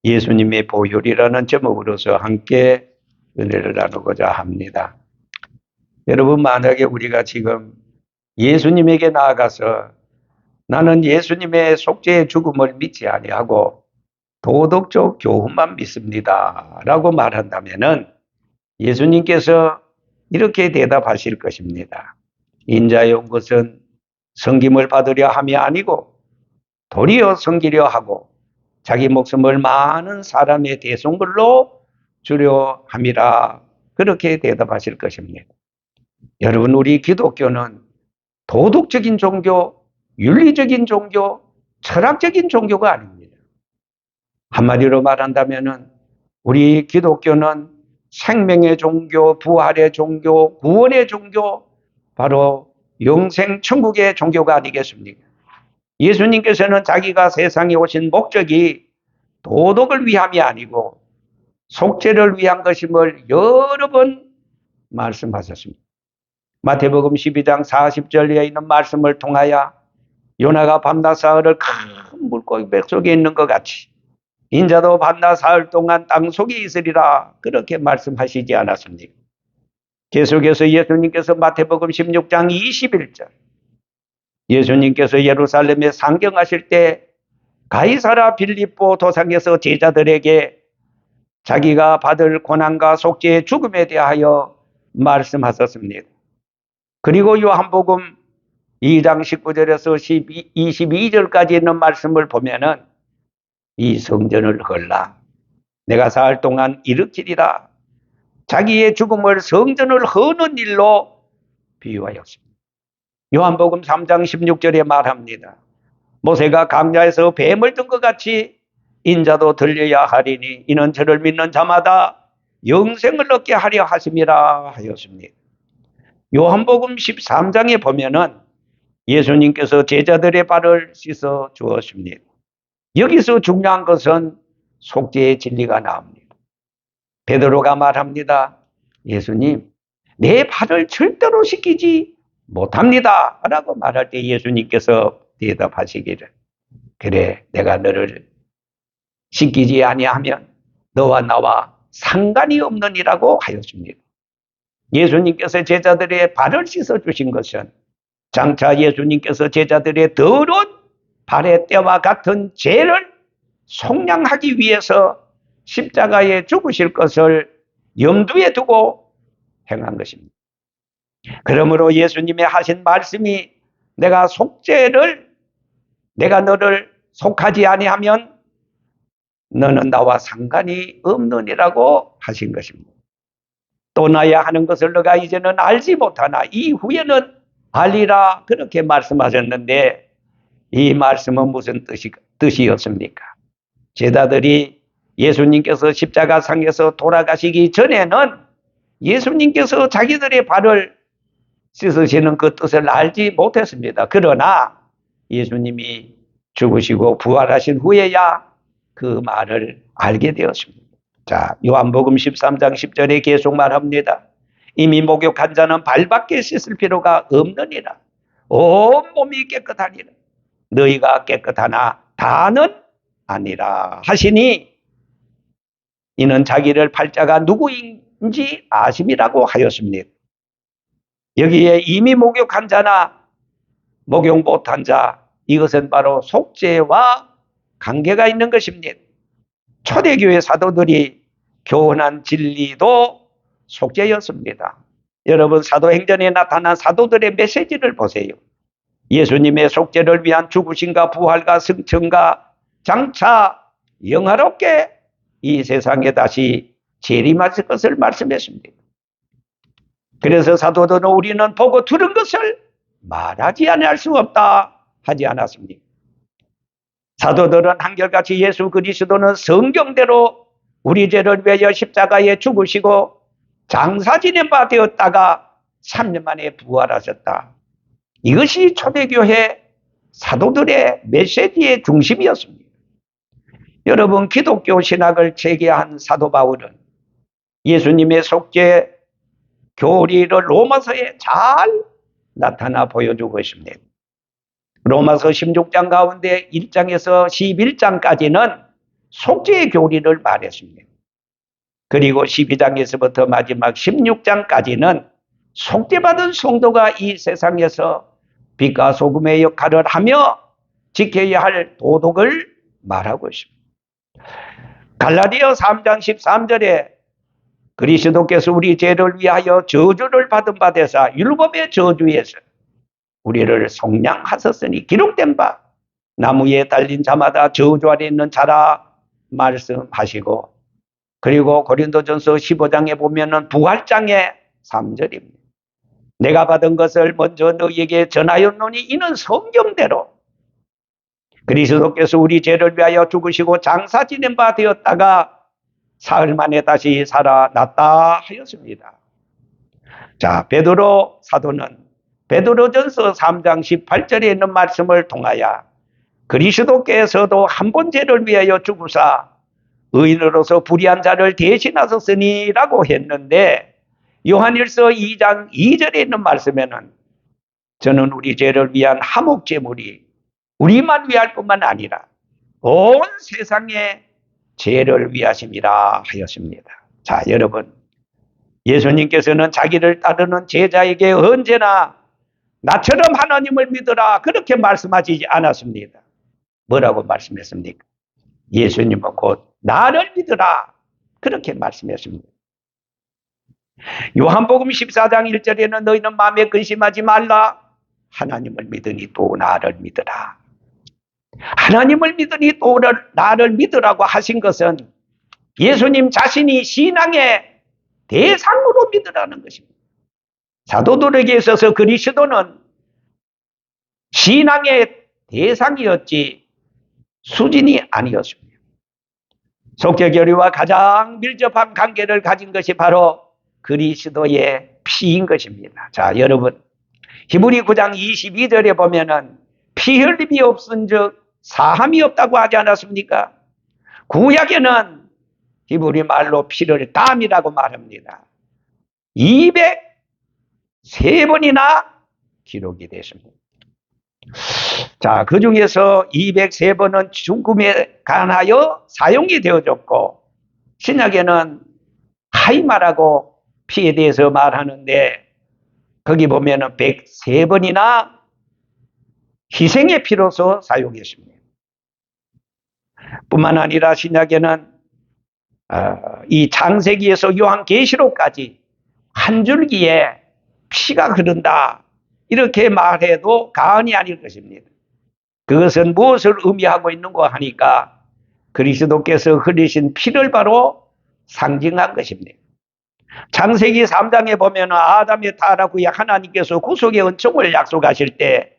예수님의 보혈이라는 제목으로서 함께 은혜를 나누고자 합니다. 여러분, 만약에 우리가 지금 예수님에게 나아가서 나는 예수님의 속죄의 죽음을 믿지 아니하고 도덕적 교훈만 믿습니다 라고 말한다면 예수님께서 이렇게 대답하실 것입니다. 인자에 온 것은 섬김을 받으려 함이 아니고 도리어 섬기려 하고 자기 목숨을 많은 사람의 대속물로 주려 함이라, 그렇게 대답하실 것입니다. 여러분, 우리 기독교는 도덕적인 종교, 윤리적인 종교, 철학적인 종교가 아닙니다. 한마디로 말한다면 우리 기독교는 생명의 종교, 부활의 종교, 구원의 종교, 바로 영생 천국의 종교가 아니겠습니까? 예수님께서는 자기가 세상에 오신 목적이 도덕을 위함이 아니고 속죄를 위한 것임을 여러 번 말씀하셨습니다. 마태복음 12장 40절에 있는 말씀을 통하여 요나가 밤낮 사흘을 큰 물고기 뱃속에 있는 것 같이 인자도 밤낮 사흘 동안 땅속에 있으리라, 그렇게 말씀하시지 않았습니까? 계속해서 예수님께서 마태복음 16장 21절, 예수님께서 예루살렘에 상경하실 때 가이사라 빌립보 도상에서 제자들에게 자기가 받을 고난과 속죄의 죽음에 대하여 말씀하셨습니다. 그리고 요한복음 2장 19절에서 22절까지 있는 말씀을 보면은 이 성전을 헐라 내가 사흘 동안 일으키리라, 자기의 죽음을 성전을 허는 일로 비유하였습니다. 요한복음 3장 16절에 말합니다. 모세가 강야에서 뱀을 든 것 같이 인자도 들려야 하리니 이는 저를 믿는 자마다 영생을 얻게 하려 하심이라 하였습니다. 요한복음 13장에 보면은 예수님께서 제자들의 발을 씻어 주었습니다. 여기서 중요한 것은 속죄의 진리가 나옵니다. 베드로가 말합니다. 예수님, 내 발을 절대로 씻기지 못합니다 라고 말할 때 예수님께서 대답하시기를, 그래, 내가 너를 씻기지 아니하면 너와 나와 상관이 없느니라고 하였습니다. 예수님께서 제자들의 발을 씻어주신 것은 장차 예수님께서 제자들의 더러운 발의 때와 같은 죄를 속량하기 위해서 십자가에 죽으실 것을 염두에 두고 행한 것입니다. 그러므로 예수님의 하신 말씀이 내가 너를 속하지 아니하면 너는 나와 상관이 없느니라고 하신 것입니다. 떠나야 하는 것을 너가 이제는 알지 못하나 이후에는 알리라, 그렇게 말씀하셨는데 이 말씀은 무슨 뜻이었습니까? 제자들이 예수님께서 십자가상에서 돌아가시기 전에는 예수님께서 자기들의 발을 씻으시는 그 뜻을 알지 못했습니다. 그러나 예수님이 죽으시고 부활하신 후에야 그 말을 알게 되었습니다. 자, 요한복음 13장 10절에 계속 말합니다. 이미 목욕한 자는 발밖에 씻을 필요가 없느니라. 온 몸이 깨끗하니라. 너희가 깨끗하나 다는 아니라 하시니 이는 자기를 팔자가 누구인지 아심이라고 하였습니다. 여기에 이미 목욕한 자나 목욕 못한 자, 이것은 바로 속죄와 관계가 있는 것입니다. 초대교회 사도들이 교훈한 진리도 속죄였습니다. 여러분, 사도행전에 나타난 사도들의 메시지를 보세요. 예수님의 속죄를 위한 죽으심과 부활과 승천과 장차 영화롭게 이 세상에 다시 재림하실 것을 말씀했습니다. 그래서 사도들은 우리는 보고 들은 것을 말하지 않을 수 없다 하지 않았습니까? 사도들은 한결같이 예수 그리스도는 성경대로 우리 죄를 위하여 십자가에 죽으시고 장사 지낸 바 되었다가 3년 만에 부활하셨다. 이것이 초대교회 사도들의 메시지의 중심이었습니다. 여러분, 기독교 신학을 체계한 사도 바울은 예수님의 속죄 교리를 로마서에 잘 나타나 보여주고 있습니다. 로마서 16장 가운데 1장에서 11장까지는 속죄의 교리를 말했습니다. 그리고 12장에서부터 마지막 16장까지는 속죄받은 성도가 이 세상에서 빛과 소금의 역할을 하며 지켜야 할 도덕을 말하고 있습니다. 갈라디아 3장 13절에 그리스도께서 우리 죄를 위하여 저주를 받은 바 되사 율법의 저주에서 우리를 속량하셨으니 기록된 바 나무에 달린 자마다 저주 아래 있는 자라 말씀하시고, 그리고 고린도전서 15장에 보면은 부활장의 3절입니다. 내가 받은 것을 먼저 너희에게 전하였노니 이는 성경대로 그리스도께서 우리 죄를 위하여 죽으시고 장사 지낸 바 되었다가 사흘 만에 다시 살아났다 하였습니다. 자, 베드로 사도는 베드로전서 3장 18절에 있는 말씀을 통하여 그리스도께서도 한 번 죄를 위하여 죽으사 의인으로서 불의한 자를 대신하셨으니라고 했는데, 요한일서 2장 2절에 있는 말씀에는 저는 우리 죄를 위한 화목제물이 우리만 위할 뿐만 아니라 온 세상의 죄를 위하심이라 하였습니다. 자, 여러분, 예수님께서는 자기를 따르는 제자에게 언제나 나처럼 하나님을 믿으라 그렇게 말씀하지 않았습니다. 뭐라고 말씀했습니까? 예수님은 곧 나를 믿으라 그렇게 말씀했습니다. 요한복음 14장 1절에는 너희는 마음에 근심하지 말라, 하나님을 믿으니 또 나를 믿으라. 하나님을 믿으니 또 나를 믿으라고 하신 것은 예수님 자신이 신앙의 대상으로 믿으라는 것입니다. 사도들에게 있어서 그리스도는 신앙의 대상이었지 수진이 아니었습니다. 속죄교리와 가장 밀접한 관계를 가진 것이 바로 그리스도의 피인 것입니다. 자, 여러분, 히브리 9장 22절에 보면은 피 흘림이 없은 즉 사함이 없다고 하지 않았습니까? 구약에는 히브리 말로 피를 담이라고 말합니다. 203번이나 기록이 됐습니다. 자, 그 중에서 203번은 죽음에 관하여 사용이 되어졌고, 신약에는 하이마라고 피에 대해서 말하는데, 거기 보면은 103번이나 희생의 피로서 사용했습니다. 뿐만 아니라 신약에는 이 창세기에서 요한계시록까지 한 줄기에 피가 흐른다 이렇게 말해도 과언이 아닐 것입니다. 그것은 무엇을 의미하고 있는가 하니까 그리스도께서 흘리신 피를 바로 상징한 것입니다. 창세기 3장에 보면 아담의 타락 후에 하나님께서 구속의 은총을 약속하실 때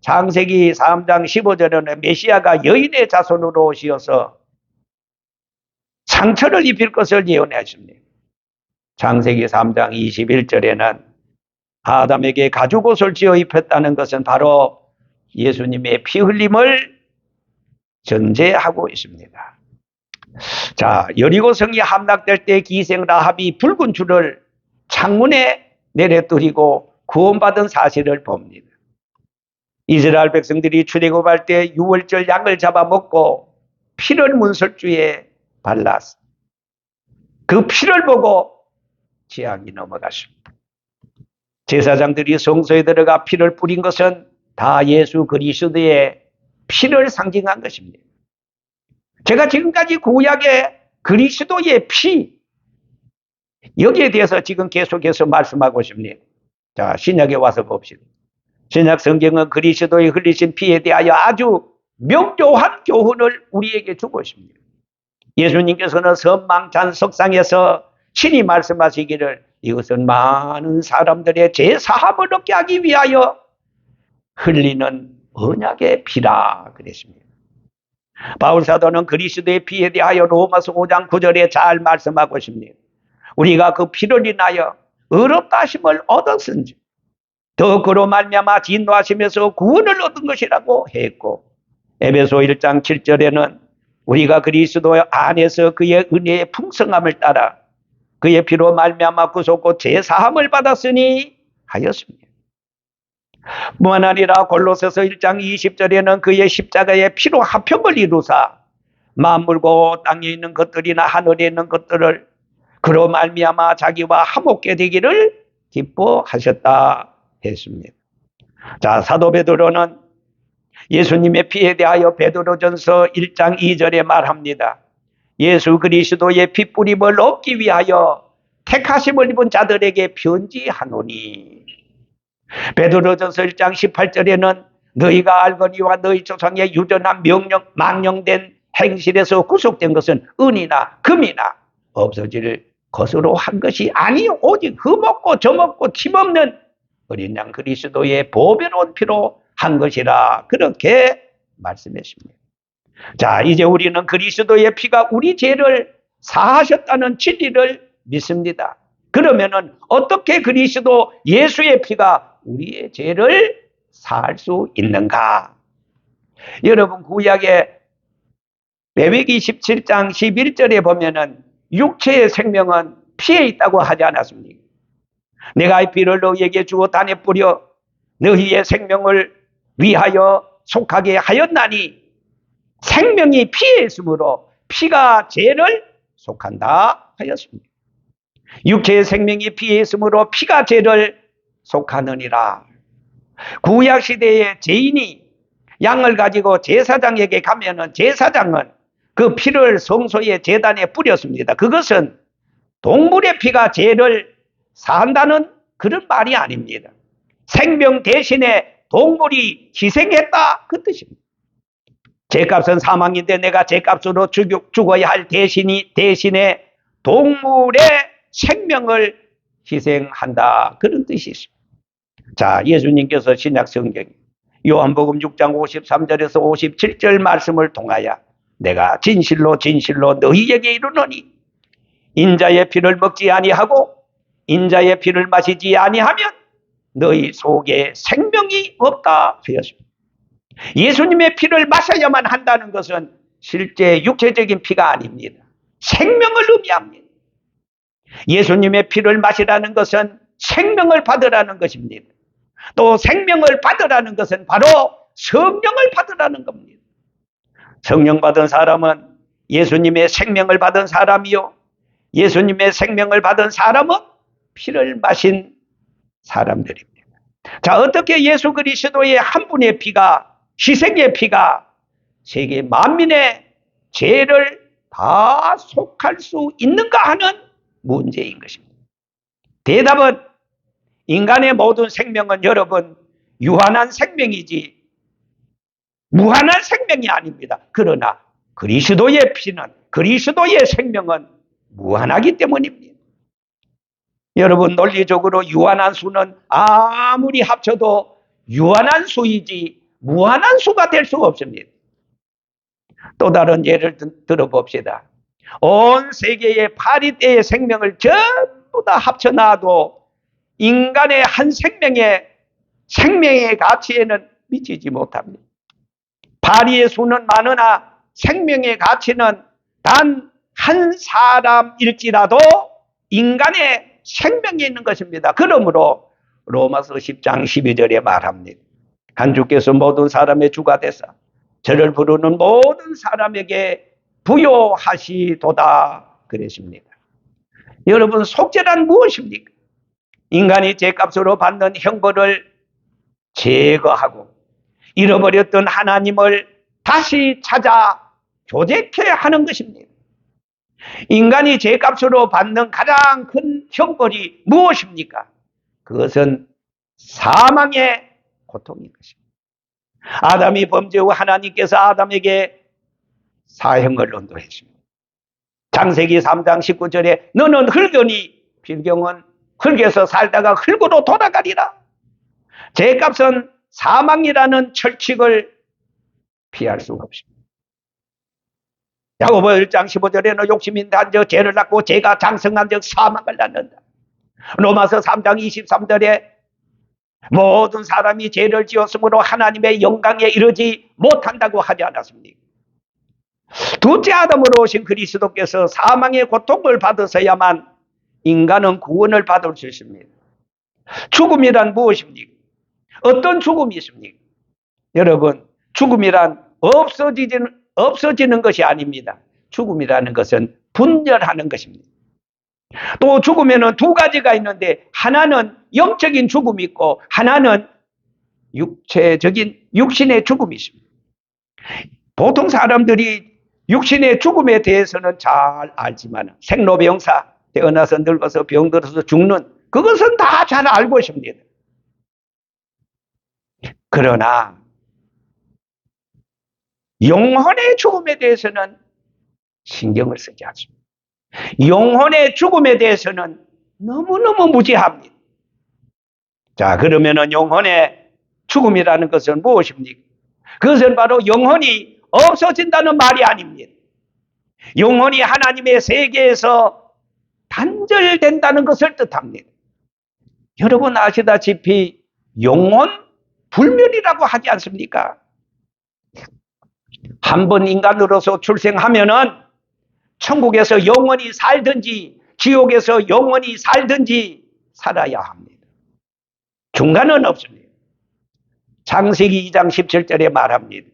창세기 3장 15절에는 메시아가 여인의 자손으로 오시어서 상처를 입힐 것을 예언하십니다. 창세기 3장 21절에는 아담에게 가죽옷을 지어 입혔다는 것은 바로 예수님의 피 흘림을 전제하고 있습니다. 자, 여리고성이 함락될 때 기생 라합이 붉은 줄을 창문에 내려뜨리고 구원받은 사실을 봅니다. 이스라엘 백성들이 출애굽할 때 유월절 양을 잡아먹고 피를 문설주에 발랐어. 그 피를 보고 재앙이 넘어갔습니다. 제사장들이 성소에 들어가 피를 뿌린 것은 다 예수 그리스도의 피를 상징한 것입니다. 제가 지금까지 구약의 그리스도의 피, 여기에 대해서 지금 계속해서 말씀하고 싶습니다. 자, 신약에 와서 봅시다. 신약 성경은 그리스도의 흘리신 피에 대하여 아주 명료한 교훈을 우리에게 주고 있습니다. 예수님께서는 선망찬 석상에서 친히 말씀하시기를 이것은 많은 사람들의 죄 사함을 얻게 하기 위하여 흘리는 언약의 피라 그랬습니다. 바울 사도는 그리스도의 피에 대하여 로마서 5장 9절에 잘 말씀하고 있습니다. 우리가 그 피를 인하여 의롭다 하심을 얻었은지 더 그로 말미암아 진노하시면서 구원을 얻은 것이라고 했고, 에베소 1장 7절에는 우리가 그리스도 안에서 그의 은혜의 풍성함을 따라 그의 피로 말미암아 구속고 제사함을 받았으니 하였습니다. 뿐만 아니라 골로새서 1장 20절에는 그의 십자가의 피로 화평을 이루사 만물고 땅에 있는 것들이나 하늘에 있는 것들을 그로 말미암아 자기와 화목게 되기를 기뻐하셨다 했습니다. 자, 사도 베드로는 예수님의 피에 대하여 베드로전서 1장 2절에 말합니다. 예수 그리스도의 핏뿌림을 얻기 위하여 택하심을 입은 자들에게 편지하노니. 베드로전서 1장 18절에는 너희가 알거니와 너희 조상의 유전한 망령된 행실에서 구속된 것은 은이나 금이나 없어질 것으로 한 것이 아니요 오직 흠없고 점없고 팀없는 어린 양 그리스도의 보배로운 피로 한 것이라 그렇게 말씀했습니다. 자, 이제 우리는 그리스도의 피가 우리 죄를 사하셨다는 진리를 믿습니다. 그러면은 어떻게 그리스도 예수의 피가 우리의 죄를 사할 수 있는가? 여러분 구약의 레위기 17장 11절에 보면은 육체의 생명은 피에 있다고 하지 않았습니까? 내가 이 피를 너희에게 주어 단에 뿌려 너희의 생명을 위하여 속하게 하였나니 생명이 피에 있으므로 피가 죄를 속한다 하였습니다. 육체의 생명이 피에 있으므로 피가 죄를 속하느니라. 구약시대의 죄인이 양을 가지고 제사장에게 가면은 제사장은 그 피를 성소의 제단에 뿌렸습니다. 그것은 동물의 피가 죄를 사한다는 그런 말이 아닙니다. 생명 대신에 동물이 희생했다 그 뜻입니다. 죄값은 사망인데 내가 죄값으로 죽어야 할 대신에 동물의 생명을 희생한다 그런 뜻이 있습니다. 자, 예수님께서 신약 성경 요한복음 6장 53절에서 57절 말씀을 통하여 내가 진실로 진실로 너희에게 이르노니 인자의 피를 먹지 아니하고 인자의 피를 마시지 아니하면 너희 속에 생명이 없다 하였습니다. 예수님의 피를 마셔야만 한다는 것은 실제 육체적인 피가 아닙니다. 생명을 의미합니다. 예수님의 피를 마시라는 것은 생명을 받으라는 것입니다. 또 생명을 받으라는 것은 바로 성령을 받으라는 겁니다. 성령 받은 사람은 예수님의 생명을 받은 사람이요. 예수님의 생명을 받은 사람은 피를 마신 사람들입니다. 자, 어떻게 예수 그리스도의 한 분의 피가, 희생의 피가 세계 만민의 죄를 다 속할 수 있는가 하는 문제인 것입니다. 대답은 인간의 모든 생명은 여러분 유한한 생명이지 무한한 생명이 아닙니다. 그러나 그리스도의 피는, 그리스도의 생명은 무한하기 때문입니다. 여러분 논리적으로 유한한 수는 아무리 합쳐도 유한한 수이지 무한한 수가 될 수가 없습니다. 또 다른 예를 들어봅시다. 온 세계의 파리떼의 생명을 전부 다 합쳐놔도 인간의 한 생명의 가치에는 미치지 못합니다. 파리의 수는 많으나 생명의 가치는 단 한 사람일지라도 인간의 생명이 있는 것입니다. 그러므로 로마서 10장 12절에 말합니다. 한 주께서 모든 사람의 주가 되사 저를 부르는 모든 사람에게 부여하시도다 그랬습니다. 여러분 속죄란 무엇입니까? 인간이 죄값으로 받는 형벌을 제거하고 잃어버렸던 하나님을 다시 찾아 교제케 하는 것입니다. 인간이 죄값으로 받는 가장 큰 형벌이 무엇입니까? 그것은 사망의 고통인 것입니다. 아담이 범죄 후 하나님께서 아담에게 사형을 언도했습니다. 창세기 3장 19절에 너는 흙이니 필경은 흙에서 살다가 흙으로 돌아가리라. 죄값은 사망이라는 철칙을 피할 수가 없습니다. 야고보 1장 15절에는 욕심이 난적 죄를 낳고 죄가 장성한적 사망을 낳는다. 로마서 3장 23절에 모든 사람이 죄를 지었으므로 하나님의 영광에 이르지 못한다고 하지 않았습니까? 둘째 아담으로 오신 그리스도께서 사망의 고통을 받으셔야만 인간은 구원을 받을 수 있습니다. 죽음이란 무엇입니까? 어떤 죽음이 있습니까? 여러분, 죽음이란 없어지는 것이 아닙니다. 죽음이라는 것은 분열하는 것입니다. 또 죽으면은 두 가지가 있는데 하나는 영적인 죽음이 있고 하나는 육체적인 육신의 죽음이 있습니다. 보통 사람들이 육신의 죽음에 대해서는 잘 알지만 생로병사, 태어나서 늙어서 병들어서 죽는 그것은 다 잘 알고 있습니다. 그러나 영혼의 죽음에 대해서는 신경을 쓰지 않습니다. 영혼의 죽음에 대해서는 너무너무 무지합니다. 자, 그러면은 영혼의 죽음이라는 것은 무엇입니까? 그것은 바로 영혼이 없어진다는 말이 아닙니다. 영혼이 하나님의 세계에서 단절된다는 것을 뜻합니다. 여러분 아시다시피 영혼 불멸이라고 하지 않습니까? 한 번 인간으로서 출생하면은 천국에서 영원히 살든지 지옥에서 영원히 살든지 살아야 합니다. 중간은 없습니다. 창세기 2장 17절에 말합니다.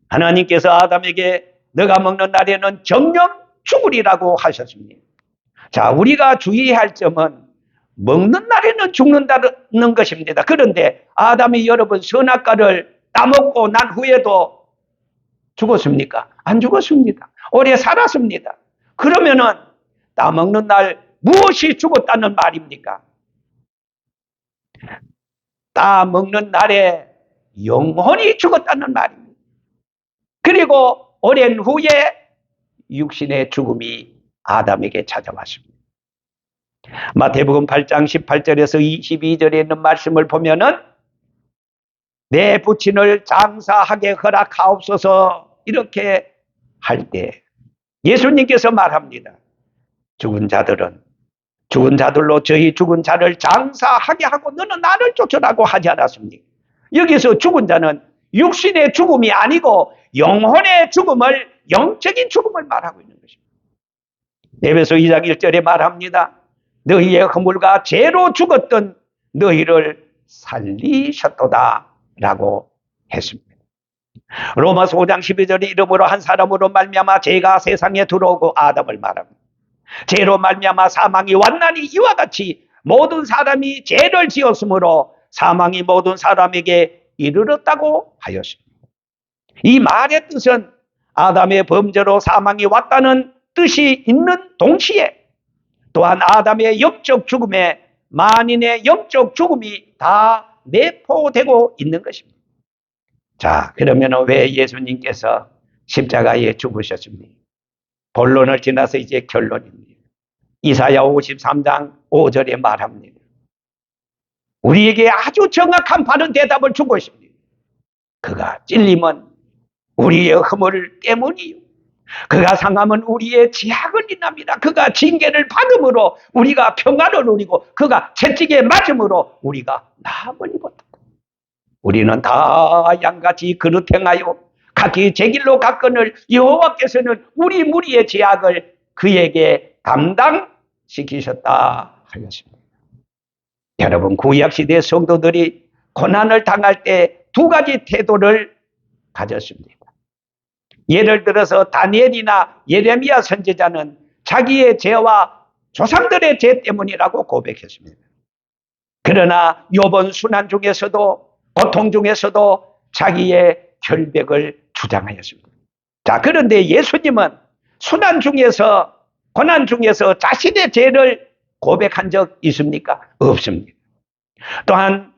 하나님께서 아담에게 너가 먹는 날에는 정령 죽으리라고 하셨습니다. 자, 우리가 주의할 점은 먹는 날에는 죽는다는 것입니다. 그런데 아담이 여러분 선악과를 따먹고 난 후에도 죽었습니까? 안 죽었습니다. 오래 살았습니다. 그러면은 따먹는 날 무엇이 죽었다는 말입니까? 따먹는 날에 영혼이 죽었다는 말입니다. 그리고 오랜 후에 육신의 죽음이 아담에게 찾아왔습니다. 마태복음 8장 18절에서 22절에 있는 말씀을 보면은 내 부친을 장사하게 허락하옵소서 이렇게 할 때 예수님께서 말합니다. 죽은 자들로 저희 죽은 자를 장사하게 하고 너는 나를 쫓으라고 하지 않았습니까? 여기서 죽은 자는 육신의 죽음이 아니고 영혼의 죽음을, 영적인 죽음을 말하고 있는 것입니다. 에베소 2장 1절에 말합니다. 너희의 허물과 죄로 죽었던 너희를 살리셨도다 라고 했습니다. 로마서 5장 12절에 이름으로 한 사람으로 말미암아 죄가 세상에 들어오고 아담을 말합니다. 죄로 말미암아 사망이 왔나니 이와 같이 모든 사람이 죄를 지었으므로 사망이 모든 사람에게 이르렀다고 하였습니다. 이 말의 뜻은 아담의 범죄로 사망이 왔다는 뜻이 있는 동시에 또한 아담의 영적 죽음에 만인의 영적 죽음이 다 내포되고 있는 것입니다. 자, 그러면 왜 예수님께서 십자가에 죽으셨습니까? 본론을 지나서 이제 결론입니다. 이사야 53장 5절에 말합니다. 우리에게 아주 정확한 바른 대답을 주고 있습니다. 그가 찔림은 우리의 허물 때문이요. 그가 상함은 우리의 죄악을 인합니다. 그가 징계를 받음으로 우리가 평안을 누리고 그가 채찍에 맞음으로 우리가 나음을 입었다. 우리는 다 양같이 그릇 행하여 각기 제 길로 갔거늘 여호와께서는 우리 무리의 죄악을 그에게 감당시키셨다 하였습니다. 여러분 구약시대 성도들이 고난을 당할 때 두 가지 태도를 가졌습니다. 예를 들어서 다니엘이나 예레미야 선지자는 자기의 죄와 조상들의 죄 때문이라고 고백했습니다. 그러나 욥은 순환 중에서도 고통 중에서도 자기의 결백을 주장하였습니다. 자, 그런데 예수님은 순환 중에서 고난 중에서 자신의 죄를 고백한 적 있습니까? 없습니다. 또한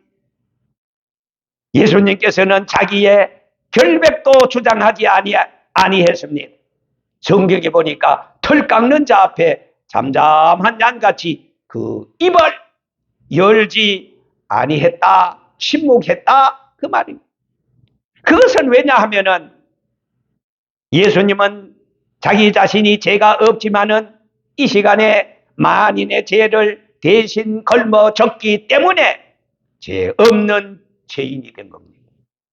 예수님께서는 자기의 결백도 주장하지 아니했습니다. 성경에 보니까 털 깎는 자 앞에 잠잠한 양같이 그 입을 열지 아니했다, 침묵했다 그 말입니다. 그것은 왜냐하면은 예수님은 자기 자신이 죄가 없지만은 이 시간에 만인의 죄를 대신 걸머졌기 때문에 죄 없는 죄인이 된 겁니다.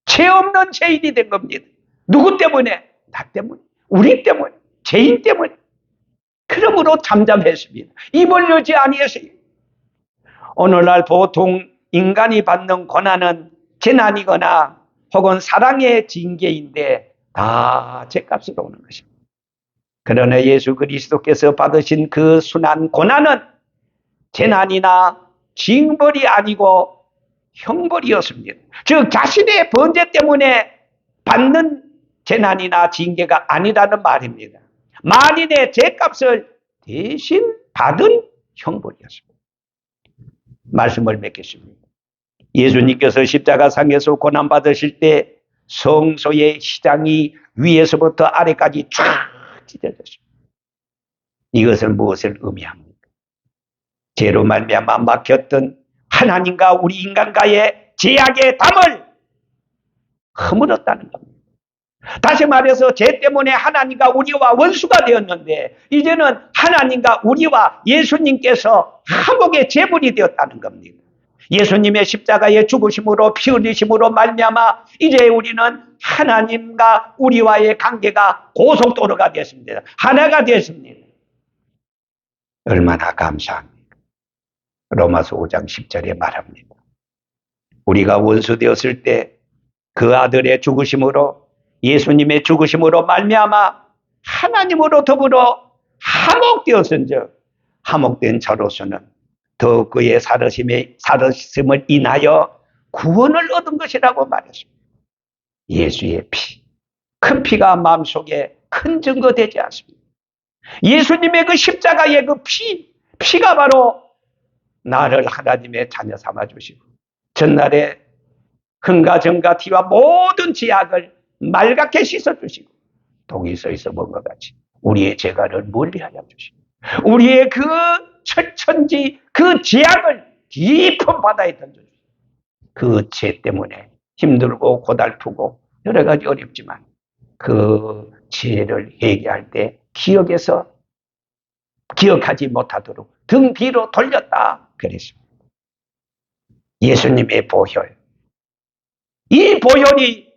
죄 없는 죄인이 된 겁니다. 누구 때문에? 나 때문에, 우리 때문에, 죄인 때문에. 그러므로 잠잠했습니다. 입을 열지 아니했어요. 오늘날 보통 인간이 받는 고난은 재난이거나 혹은 사랑의 징계인데 다 죗값으로 오는 것입니다. 그러나 예수 그리스도께서 받으신 그 순한 고난은 재난이나 징벌이 아니고 형벌이었습니다. 즉 자신의 번제 때문에 받는 재난이나 징계가 아니라는 말입니다. 만인의 죄값을 대신 받은 형벌이었습니다. 말씀을 맺겠습니다. 예수님께서 십자가상에서 고난받으실 때 성소의 시장이 위에서부터 아래까지 쫙 찢어졌습니다. 이것은 무엇을 의미합니까? 죄로 말미암아 막혔던 하나님과 우리 인간과의 제약의 담을 허물었다는 겁니다. 다시 말해서 죄 때문에 하나님과 우리와 원수가 되었는데 이제는 하나님과 우리와 예수님께서 화목의 제물이 되었다는 겁니다. 예수님의 십자가의 죽으심으로 피 흘리심으로 말미암아 이제 우리는 하나님과 우리와의 관계가 고속도로가 되었습니다. 하나가 되었습니다. 얼마나 감사합니까? 로마서 5장 10절에 말합니다. 우리가 원수 되었을 때 그 아들의 죽으심으로 예수님의 죽으심으로 말미암아 하나님으로 더불어 화목되었은즉 화목된 저로서는 더욱 그의 살으심을 인하여 구원을 얻은 것이라고 말했습니다. 예수의 피, 큰 피가 마음속에 큰 증거 되지 않습니다. 예수님의 그 십자가의 그 피가 바로 나를 하나님의 자녀 삼아 주시고 전날에 흥과 정과 티와 모든 죄악을 말갛게 씻어주시고 독이 써있어 본 것 같이 우리의 죄가를 멀리하여 주시고 우리의 그 철천지 그 죄악을 깊은 바다에 던져주시고 그 죄 때문에 힘들고 고달프고 여러 가지 어렵지만 그 죄를 회개할 때 기억하지 못하도록 등 뒤로 돌렸다 그랬습니다. 예수님의 보혈, 이 보혈이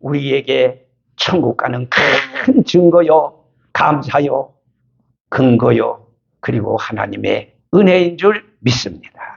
우리에게 천국 가는 큰 증거요, 감사요, 근거요, 그리고 하나님의 은혜인 줄 믿습니다.